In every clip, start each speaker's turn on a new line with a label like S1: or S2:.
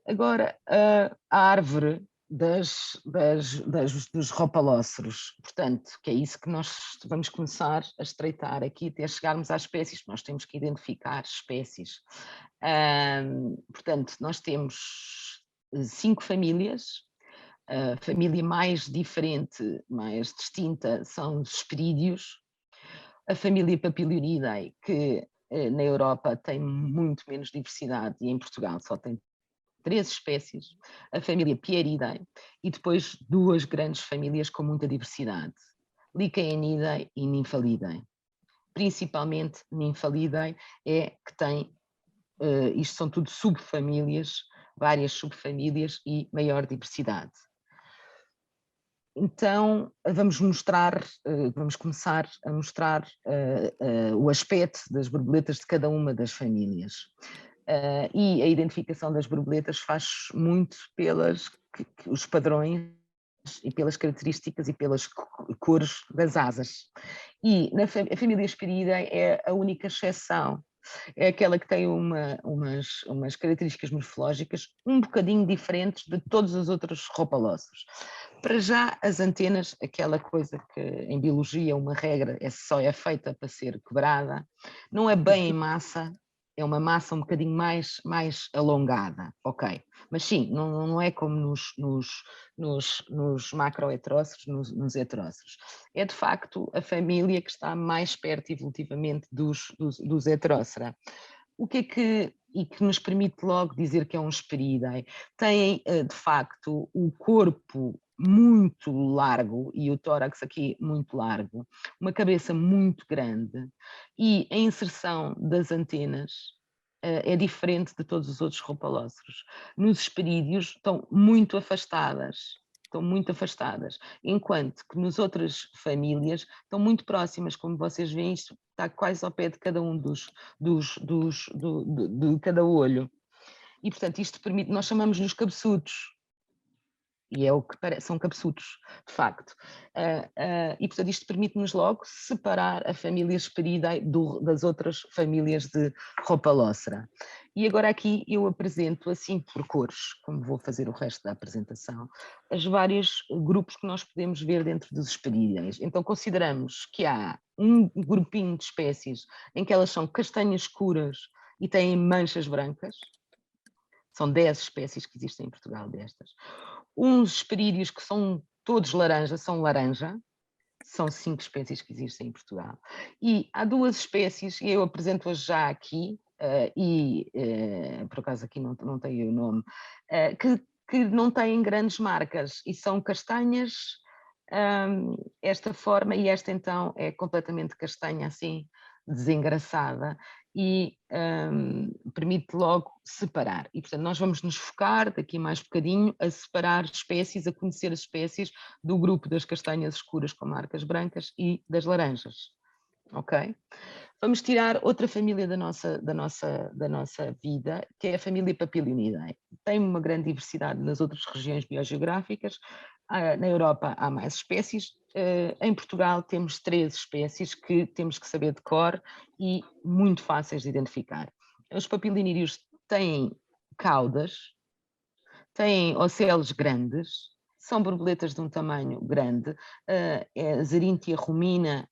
S1: Agora, a árvore dos ropalóceros, portanto, que é isso que nós vamos começar a estreitar aqui até chegarmos às espécies, nós temos que identificar espécies. Portanto, nós temos 5 famílias. A família mais diferente, mais distinta, são os hesperídeos. A família Papilionidae, que na Europa tem muito menos diversidade e em Portugal só tem 3 espécies, a família Pieridae e depois 2 grandes famílias com muita diversidade, Lycaenidae e Nymphalidae. Principalmente Nymphalidae é que tem, isto são tudo subfamílias, várias subfamílias e maior diversidade. Então vamos começar a mostrar o aspecto das borboletas de cada uma das famílias. E a identificação das borboletas faz muito pelos os padrões e pelas características e pelas cores das asas. E a família Hesperidae é a única exceção, é aquela que tem umas características morfológicas um bocadinho diferentes de todos os outros ropalóceros. Para já, as antenas, aquela coisa que em biologia uma regra só é feita para ser quebrada, não é bem em massa, é uma massa um bocadinho mais alongada, ok. Mas sim, não é como nos macroheteróceros, nos heteróceros. É de facto a família que está mais perto evolutivamente dos heterócera. O que é que nos permite logo dizer que é um Hesperidae? Tem de facto o corpo muito largo e o tórax aqui muito largo, uma cabeça muito grande e a inserção das antenas é diferente de todos os outros ropalóceros. Nos hesperídeos estão muito afastadas, enquanto que nas outras famílias estão muito próximas, como vocês veem, isto está quase ao pé de cada um de cada olho. E, portanto, isto permite, nós chamamos-lhes cabeçudos, e é o que parece, são cabeçudos, de facto. E, portanto, isto permite-nos logo separar a família Hesperidae das outras famílias de Rhopalocera. E agora aqui eu apresento, assim por cores, como vou fazer o resto da apresentação, os vários grupos que nós podemos ver dentro dos Hesperidaes. Então, consideramos que há um grupinho de espécies em que elas são castanhas escuras e têm manchas brancas. São 10 espécies que existem em Portugal destas. Uns hesperídeos que são todos laranja, são 5 espécies que existem em Portugal. E há 2 espécies, e eu apresento-as já aqui, por acaso aqui não tenho o nome, que não têm grandes marcas e são castanhas, esta forma, e esta então é completamente castanha, assim, desengraçada, e permite logo separar. E, portanto, nós vamos nos focar, daqui mais bocadinho, a separar espécies, a conhecer as espécies do grupo das castanhas escuras com marcas brancas e das laranjas. Ok? Vamos tirar outra família da nossa vida, que é a família Papilionidae. Tem uma grande diversidade nas outras regiões biogeográficas. Na Europa há mais espécies. Em Portugal temos 3 espécies que temos que saber de cor e muito fáceis de identificar. Os papilionídeos têm caudas, têm ocelos grandes, são borboletas de um tamanho grande, a Zerinthia rumina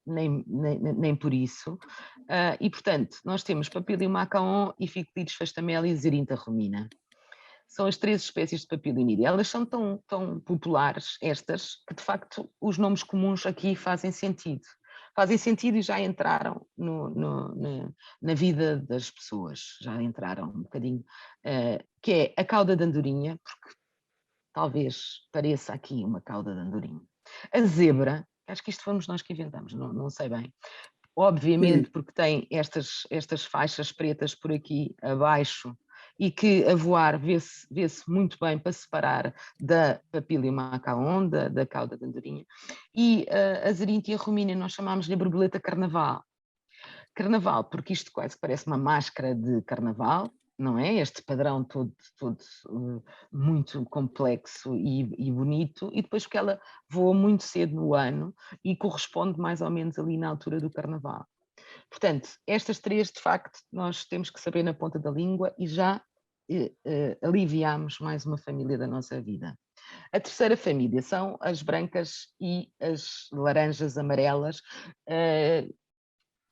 S1: nem por isso, e portanto nós temos Papilium macaon e Fictilidis fastamelli e Zerinthia rumina. São as 3 espécies de papilionídeo. Elas são tão populares, estas, que de facto os nomes comuns aqui fazem sentido. Fazem sentido e já entraram na vida das pessoas, já entraram um bocadinho, que é a cauda de andorinha, porque talvez pareça aqui uma cauda de andorinha. A zebra, acho que isto fomos nós que inventamos, não sei bem. Obviamente porque tem estas faixas pretas por aqui abaixo e que a voar vê-se muito bem para separar da Papilium macaon, da cauda de andorinha. E a Zerinthia rumina nós chamámos-lhe a borboleta carnaval. Carnaval, porque isto quase parece uma máscara de carnaval, não é? Este padrão todo muito complexo e bonito, e depois porque ela voa muito cedo no ano e corresponde mais ou menos ali na altura do carnaval. Portanto, estas 3, de facto, nós temos que saber na ponta da língua e já aliviamos mais uma família da nossa vida. A terceira família são as brancas e as laranjas amarelas,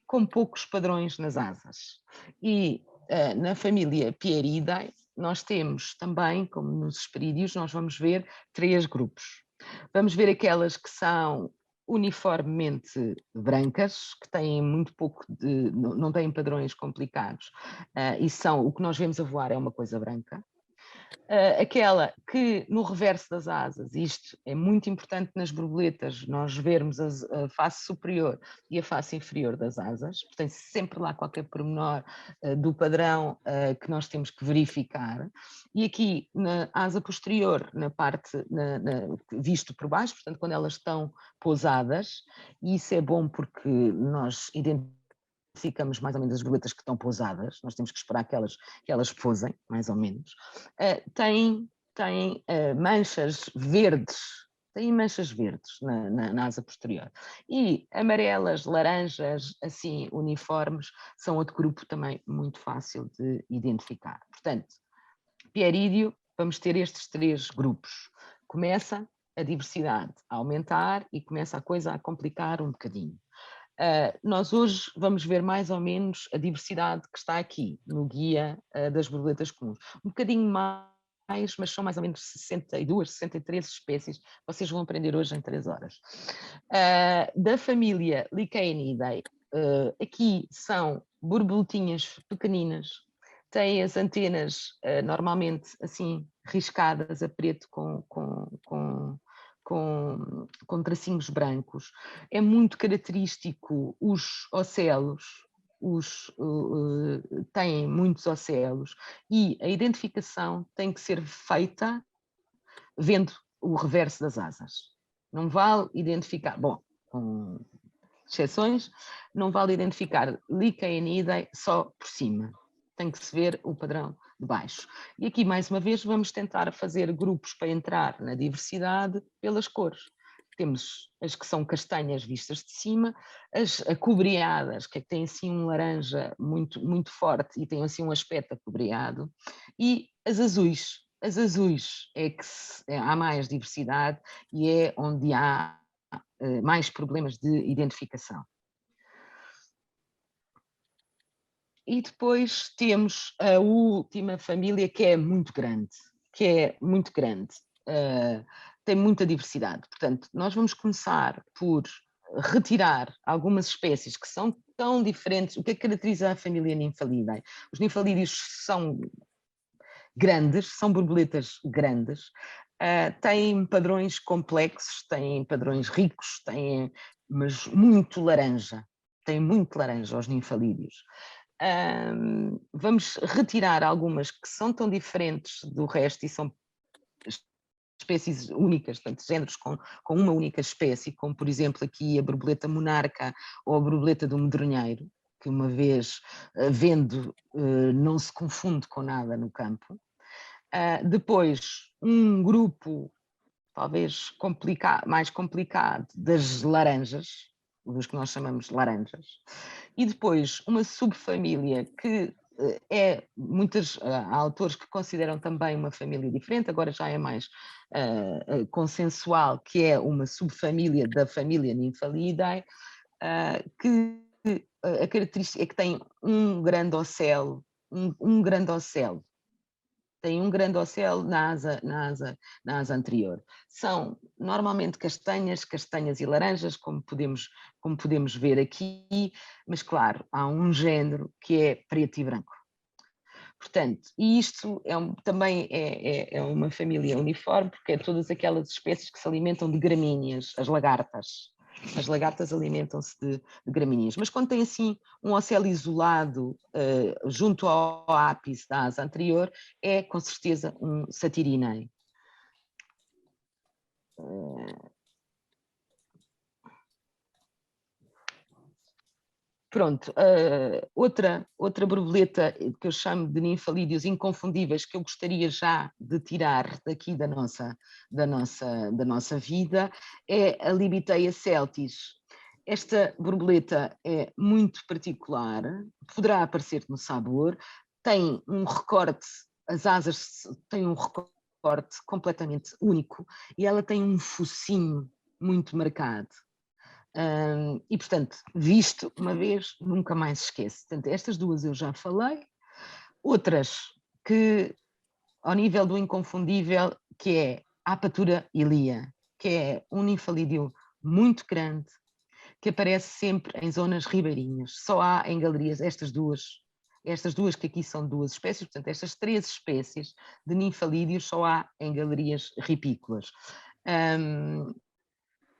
S1: com poucos padrões nas asas. E na família Pieridae, nós temos também, como nos hesperídeos, nós vamos ver 3 grupos. Vamos ver aquelas que são uniformemente brancas, que têm muito pouco de, não têm padrões complicados, e são, o que nós vemos a voar é uma coisa branca. Aquela que no reverso das asas, isto é muito importante nas borboletas, nós vermos a face superior e a face inferior das asas, tem sempre lá qualquer pormenor do padrão que nós temos que verificar, e aqui na asa posterior, na parte, visto por baixo, portanto quando elas estão pousadas, e isso é bom porque nós identificamos mais ou menos as borboletas que estão pousadas, nós temos que esperar que elas pousem, mais ou menos, têm manchas verdes, têm manchas verdes na asa posterior. E amarelas, laranjas, assim, uniformes, são outro grupo também muito fácil de identificar. Portanto, Pierídeo, vamos ter estes 3 grupos. Começa a diversidade a aumentar e começa a coisa a complicar um bocadinho. Nós hoje vamos ver mais ou menos a diversidade que está aqui no guia das borboletas comuns. Um bocadinho mais, mas são mais ou menos 62, 63 espécies, vocês vão aprender hoje em 3 horas. Da família Lycaenidae, aqui são borboletinhas pequeninas, têm as antenas normalmente assim riscadas a preto com tracinhos brancos. É muito característico os ocelos, têm muitos ocelos, e a identificação tem que ser feita vendo o reverso das asas. Não vale identificar, bom, com exceções, não vale identificar Lycaenidae só por cima. Tem que se ver o padrão de baixo. E aqui, mais uma vez, vamos tentar fazer grupos para entrar na diversidade pelas cores. Temos as que são castanhas vistas de cima, as acobreadas, que têm assim um laranja muito, muito forte e têm assim um aspecto acobreado, e as azuis. As azuis é que há mais diversidade e é onde há mais problemas de identificação. E depois temos a última família, que é muito grande, tem muita diversidade. Portanto, nós vamos começar por retirar algumas espécies que são tão diferentes. O que é que caracteriza a família Nymphalidae? Os nymfalídeos são grandes, são borboletas grandes, têm padrões complexos, têm padrões ricos, mas muito laranja. Tem muito laranja os nymfalídeos. Vamos retirar algumas que são tão diferentes do resto e são espécies únicas, portanto, géneros com uma única espécie, como por exemplo aqui a borboleta monarca ou a borboleta do medronheiro, que uma vez vendo não se confunde com nada no campo. Depois um grupo talvez mais complicado das laranjas, dos que nós chamamos de laranjas, e depois uma subfamília que há autores que consideram também uma família diferente, agora já é mais consensual, que é uma subfamília da família Nymphalidae, que a característica é que tem um grande ocelo, um grande ocelo. Tem um grande ocelo na asa anterior. São normalmente castanhas e laranjas, como podemos ver aqui, mas claro, há um género que é preto e branco. Portanto, e isto também é uma família uniforme, porque é todas aquelas espécies que se alimentam de gramíneas, as lagartas. As lagartas alimentam-se de gramíneas, mas quando tem assim um ocelo isolado junto ao ápice da asa anterior, é com certeza um Satyridae. Pronto, outra borboleta que eu chamo de ninfalídeos inconfundíveis, que eu gostaria já de tirar daqui da nossa vida, é a Libitea celtis. Esta borboleta é muito particular, poderá aparecer no sabor, tem um recorte as asas têm um recorte completamente único e ela tem um focinho muito marcado. E, portanto, visto uma vez, nunca mais esqueço. Portanto, estas duas eu já falei. Outras que, ao nível do inconfundível, que é a Apatura ilia, que é um ninfalídeo muito grande, que aparece sempre em zonas ribeirinhas. Só há em galerias estas duas que aqui são duas espécies, portanto, estas 3 espécies de ninfalídeos só há em galerias ripícolas.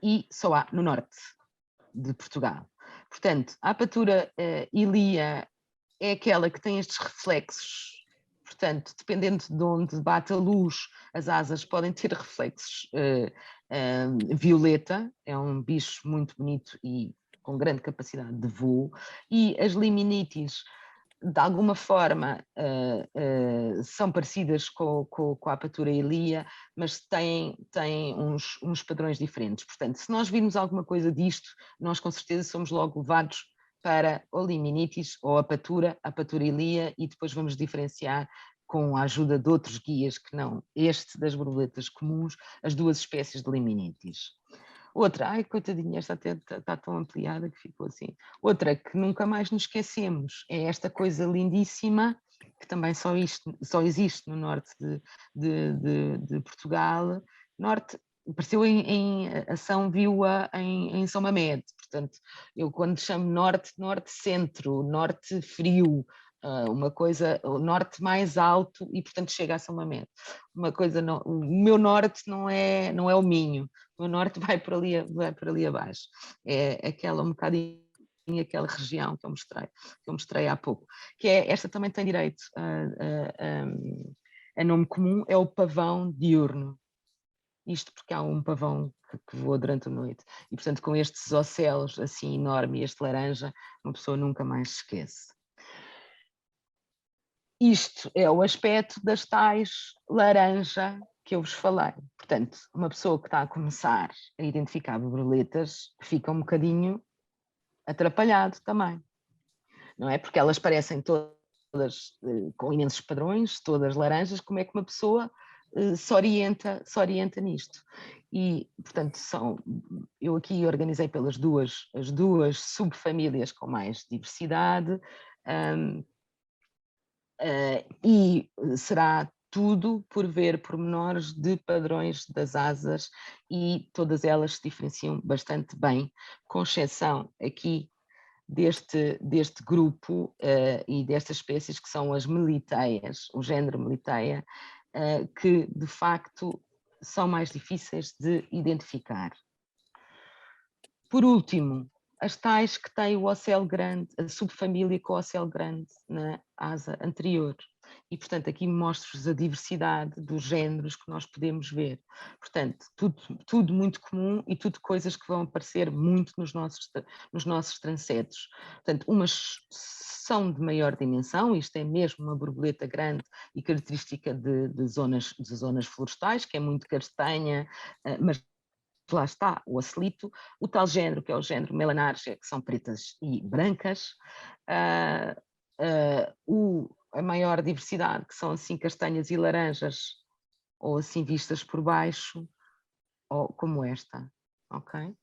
S1: E só há no norte de Portugal. Portanto, a Apatura ilia é aquela que tem estes reflexos. Portanto, dependendo de onde bate a luz, as asas podem ter reflexos violeta, é um bicho muito bonito e com grande capacidade de voo, e as liminites, de alguma forma, são parecidas com a Apatura ilia, mas têm uns padrões diferentes. Portanto, se nós virmos alguma coisa disto, nós com certeza somos logo levados para ou liminites ou Apatura ilia, e depois vamos diferenciar com a ajuda de outros guias que não este das borboletas comuns, as duas espécies de liminites. Outra, ai coitadinha, esta até está tão ampliada que ficou assim. Outra que nunca mais nos esquecemos é esta coisa lindíssima, que também só existe no norte de Portugal. Norte, apareceu em ação viu-a em São Mamede, portanto, eu quando chamo norte, centro, norte frio, uma coisa, o norte mais alto e portanto chega a São Mamede. Uma coisa, não, o meu norte não é o Minho, o norte vai por ali abaixo, é aquela um bocadinho aquela região que eu mostrei há pouco, que é, esta também tem direito a nome comum, é o pavão diurno. Isto porque há um pavão que voa durante a noite. E, portanto, com estes ocelos assim enorme e este laranja, uma pessoa nunca mais se esquece. Isto é o aspecto das tais laranja que eu vos falei. Portanto, uma pessoa que está a começar a identificar borboletas fica um bocadinho atrapalhado também. Não é? Porque elas parecem todas com imensos padrões, todas laranjas, como é que uma pessoa se orienta nisto? E, portanto, eu aqui organizei pelas as duas subfamílias com mais diversidade, e será tudo por ver pormenores de padrões das asas, e todas elas se diferenciam bastante bem, com exceção aqui deste grupo e destas espécies que são as meliteias, o género meliteia, que de facto são mais difíceis de identificar. Por último, as tais que têm o ocelo grande, a subfamília com o ocelo grande na asa anterior. E, portanto, aqui mostro-vos a diversidade dos géneros que nós podemos ver. Portanto, tudo muito comum e tudo coisas que vão aparecer muito nos nossos transetos. Portanto, umas são de maior dimensão, isto é mesmo uma borboleta grande e característica de zonas florestais, que é muito castanha, mas lá está o ocelito, o tal género que é o género melanargia, que são pretas e brancas, a maior diversidade, que são assim castanhas e laranjas, ou assim vistas por baixo, ou como esta, ok?